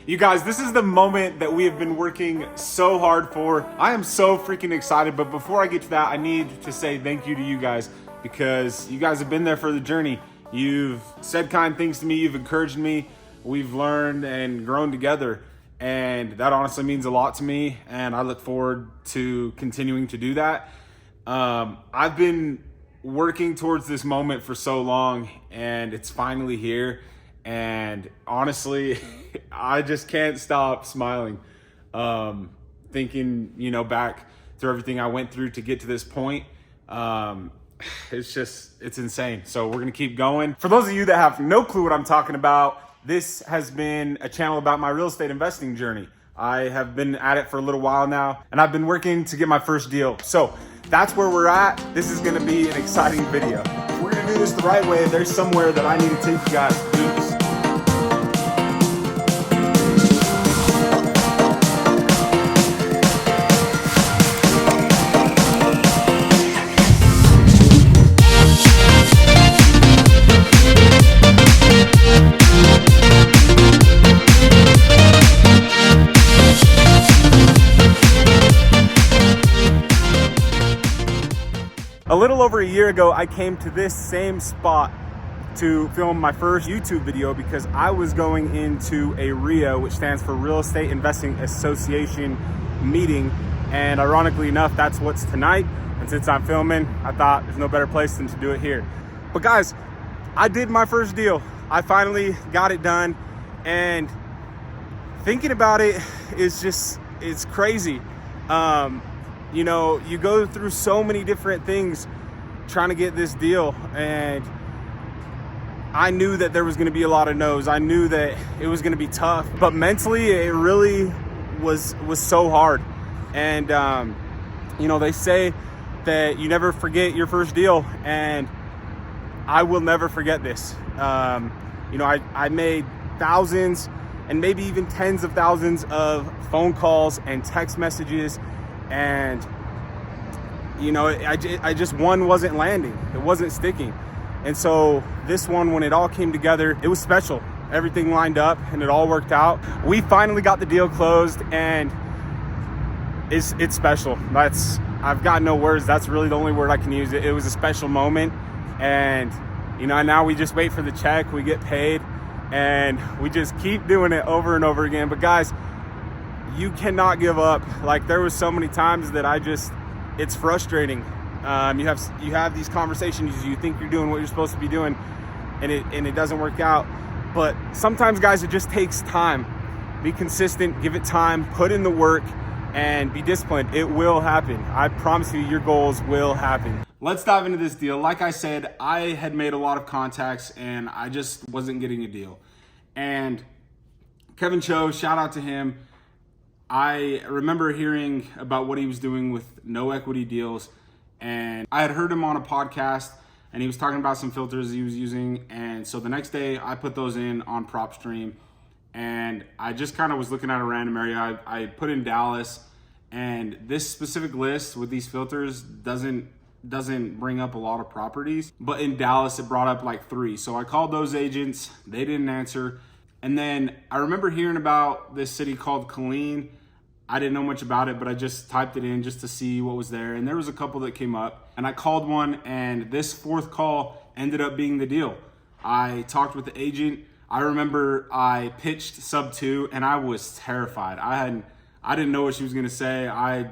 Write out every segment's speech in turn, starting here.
You guys, this is the moment that we have been working so hard for. I am so freaking excited, but before I get to that, I need to say thank you to you guys because you guys have been there for the journey. You've said kind things to me, you've encouraged me, we've learned and grown together, and that honestly means a lot to me, and I look forward to continuing to do that. I've been working towards this moment for so long, and it's finally here. And honestly, I just can't stop smiling, thinking, back through everything I went through to get to this point. It's insane. So we're going to keep going. For those of you that have no clue what I'm talking about, this has been a channel about my real estate investing journey. I have been at it for a little while now, and I've been working to get my first deal. So that's where we're at. This is going to be an exciting video. If we're going to do this the right way, there's somewhere that I need to take you guys to do this. A little over a year ago, I came to this same spot to film my first YouTube video because I was going into a RIA, which stands for Real Estate Investing Association meeting. And ironically enough, that's what's tonight. And since I'm filming, I thought there's no better place than to do it here. But guys, I did my first deal. I finally got it done. And thinking about it is it's crazy. You go through so many different things trying to get this deal, and I knew that there was going to be a lot of no's. I knew that it was going to be tough, but mentally it really was so hard. And they say that you never forget your first deal, and I will never forget this. I made thousands and maybe even tens of thousands of phone calls and text messages, and one wasn't landing. It wasn't sticking. And so this one, when it all came together, it was special. Everything lined up and it all worked out. We finally got the deal closed, and it's special. I've got no words. That's really the only word I can use. It was a special moment. And now we just wait for the check, we get paid, and we just keep doing it over and over again. But guys, you cannot give up. Like, there was so many times that it's frustrating. You have these conversations, you think you're doing what you're supposed to be doing, and it doesn't work out. But sometimes, guys, it just takes time. Be consistent, give it time, put in the work, and be disciplined. It will happen. I promise you, your goals will happen. Let's dive into this deal. Like I said, I had made a lot of contacts and I just wasn't getting a deal. And Kevin Cho, shout out to him. I remember hearing about what he was doing with no equity deals, and I had heard him on a podcast, and he was talking about some filters he was using. And so the next day I put those in on PropStream, and I just kind of was looking at a random area. I put in Dallas, and this specific list with these filters doesn't bring up a lot of properties, but in Dallas it brought up like 3. So I called those agents, they didn't answer. And then I remember hearing about this city called Killeen. I didn't know much about it, but I just typed it in just to see what was there. And there was a couple that came up, and I called one, and this 4th call ended up being the deal. I talked with the agent. I remember I pitched Subto, and I was terrified. I didn't know what she was gonna say. I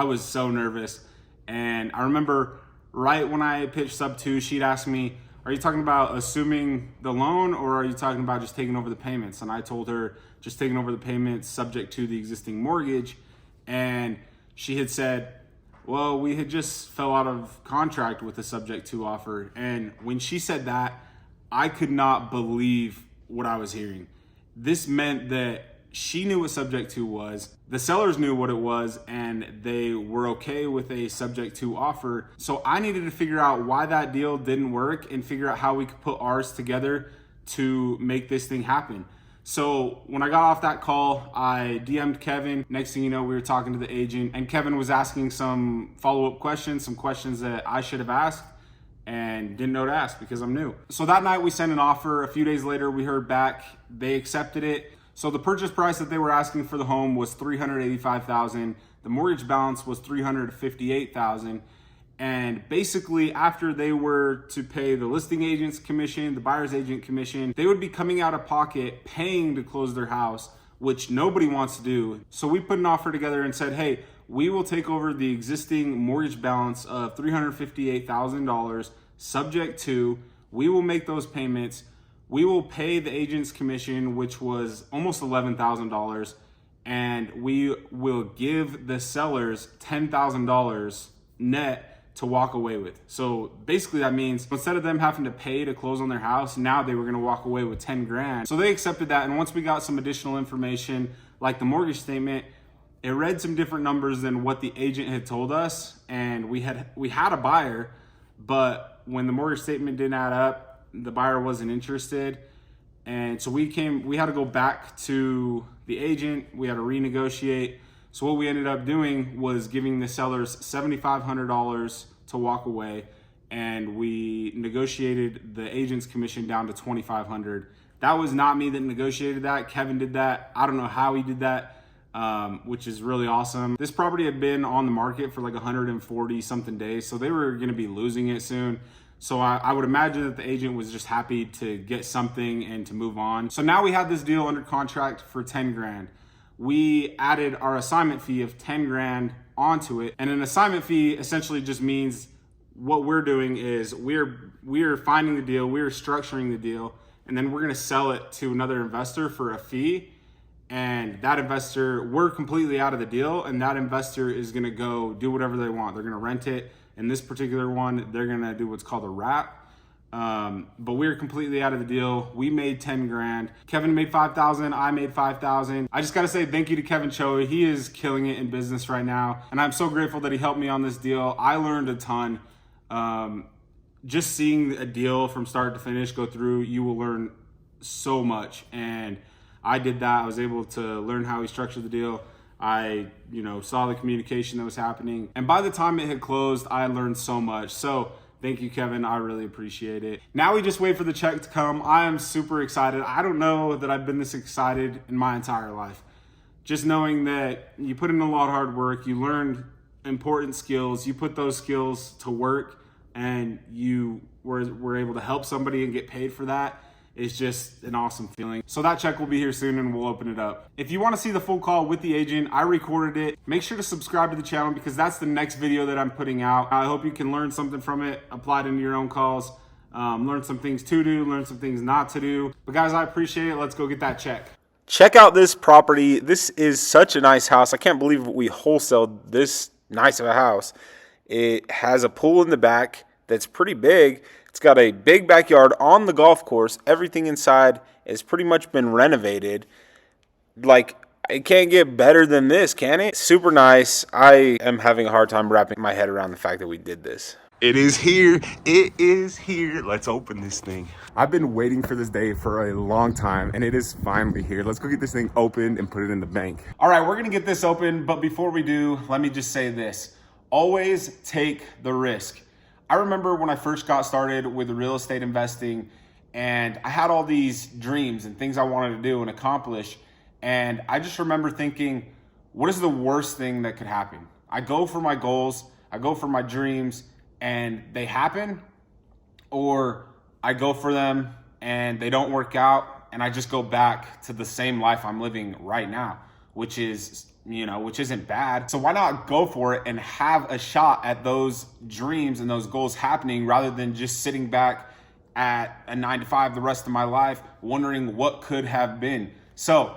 was so nervous. And I remember right when I pitched Subto, she'd ask me, "Are you talking about assuming the loan, or are you talking about just taking over the payments?" And I told her, just taking over the payments subject to the existing mortgage. And she had said, "Well, we had just fell out of contract with the subject to offer." And when she said that, I could not believe what I was hearing. This meant that she knew what subject to was, the sellers knew what it was, and they were okay with a subject to offer. So I needed to figure out why that deal didn't work and figure out how we could put ours together to make this thing happen. So when I got off that call, I DM'd Kevin. Next thing you know, we were talking to the agent, and Kevin was asking some follow-up questions, some questions that I should have asked and didn't know to ask because I'm new. So that night we sent an offer. A few days later, we heard back. They accepted it. So the purchase price that they were asking for the home was $385,000. The mortgage balance was $358,000. And basically, after they were to pay the listing agent's commission, the buyer's agent commission, they would be coming out of pocket paying to close their house, which nobody wants to do. So we put an offer together and said, hey, we will take over the existing mortgage balance of $358,000, subject to, we will make those payments. We will pay the agent's commission, which was almost $11,000, and we will give the sellers $10,000 net to walk away with. So basically that means instead of them having to pay to close on their house, now they were gonna walk away with 10 grand. So they accepted that, and once we got some additional information, like the mortgage statement, it read some different numbers than what the agent had told us, and we had a buyer, but when the mortgage statement didn't add up, the buyer wasn't interested. And so we had to go back to the agent, we had to renegotiate. So what we ended up doing was giving the sellers $7,500 to walk away, and we negotiated the agent's commission down to $2,500. That was not me that negotiated that. Kevin did that. I don't know how he did that, which is really awesome. This property had been on the market for like 140 something days, so they were gonna be losing it soon. So I would imagine that the agent was just happy to get something and to move on. So now we have this deal under contract for 10 grand. We added our assignment fee of 10 grand onto it. And an assignment fee essentially just means what we're doing is we're finding the deal, we're structuring the deal, and then we're gonna sell it to another investor for a fee. And that investor, we're completely out of the deal, and that investor is gonna go do whatever they want. They're gonna rent it. In this particular one, they're gonna do what's called a wrap. But we're completely out of the deal. We made 10 grand. Kevin made 5,000. I made 5,000. I just got to say thank you to Kevin Choe. He is killing it in business right now. And I'm so grateful that he helped me on this deal. I learned a ton. Just seeing a deal from start to finish go through, you will learn so much. And I did that. I was able to learn how he structured the deal. I, saw the communication that was happening. And by the time it had closed, I learned so much. So thank you, Kevin. I really appreciate it. Now we just wait for the check to come. I am super excited. I don't know that I've been this excited in my entire life. Just knowing that you put in a lot of hard work, you learned important skills, you put those skills to work, and you were able to help somebody and get paid for that. It's just an awesome feeling. So that check will be here soon and we'll open it up. If you want to see the full call with the agent, I recorded it. Make sure to subscribe to the channel because that's the next video that I'm putting out. I hope you can learn something from it, apply it into your own calls, learn some things to do, learn some things not to do. But guys, I appreciate it. Let's go get that check. Check out this property. This is such a nice house. I can't believe we wholesaled this nice of a house. It has a pool in the back that's pretty big. It's got a big backyard on the golf course. Everything inside has pretty much been renovated. Like, it can't get better than this, can it? Super nice. I am having a hard time wrapping my head around the fact that we did this. It is here. It is here. Let's open this thing. I've been waiting for this day for a long time, and it is finally here. Let's go get this thing opened and put it in the bank. All right, we're gonna get this open, but before we do, let me just say this. Always take the risk. I remember when I first got started with real estate investing, and I had all these dreams and things I wanted to do and accomplish, and I just remember thinking, what is the worst thing that could happen? I go for my goals, I go for my dreams, and they happen, or I go for them and they don't work out, and I just go back to the same life I'm living right now, which isn't bad. So why not go for it and have a shot at those dreams and those goals happening rather than just sitting back at a 9-to-5 the rest of my life wondering what could have been. So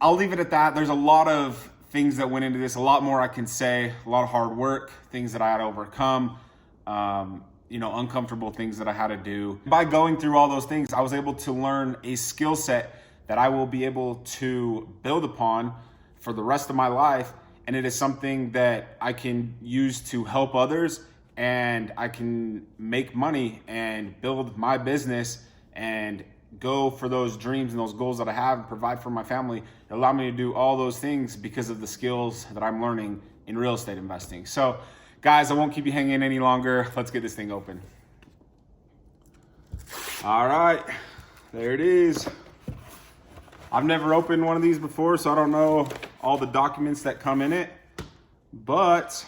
I'll leave it at that. There's a lot of things that went into this, a lot more I can say, a lot of hard work, things that I had to overcome, uncomfortable things that I had to do. By going through all those things, I was able to learn a skill set that I will be able to build upon for the rest of my life. And it is something that I can use to help others, and I can make money and build my business and go for those dreams and those goals that I have and provide for my family. It allowed me to do all those things because of the skills that I'm learning in real estate investing. So guys, I won't keep you hanging any longer. Let's get this thing open. All right, there it is. I've never opened one of these before, so I don't know all the documents that come in it, but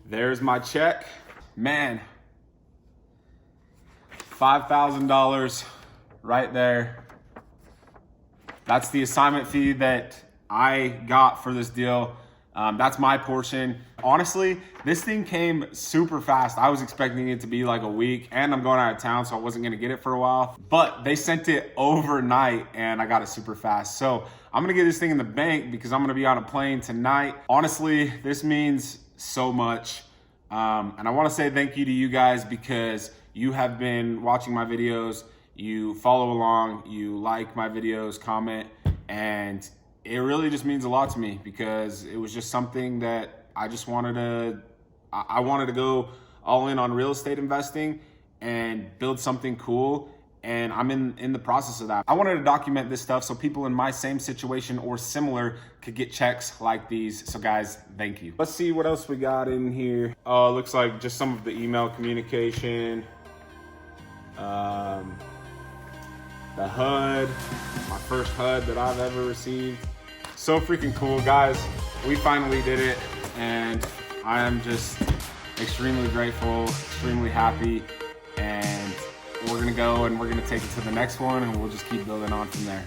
there's my check. Man, $5,000 right there. That's the assignment fee that I got for this deal. That's my portion. Honestly, this thing came super fast. I was expecting it to be like a week, and I'm going out of town, so I wasn't gonna get it for a while. But they sent it overnight and I got it super fast. So I'm gonna get this thing in the bank because I'm gonna be on a plane tonight. Honestly, this means so much. And I wanna say thank you to you guys because you have been watching my videos, you follow along, you like my videos, comment, and it really just means a lot to me because it was just something that I just wanted to go all in on real estate investing and build something cool. And I'm in the process of that. I wanted to document this stuff so people in my same situation or similar could get checks like these. So guys, thank you. Let's see what else we got in here. Oh, it looks like just some of the email communication. The HUD, my first HUD that I've ever received. So freaking cool, guys. We finally did it, and I am just extremely grateful, extremely happy, and we're gonna go and we're gonna take it to the next one, and we'll just keep building on from there.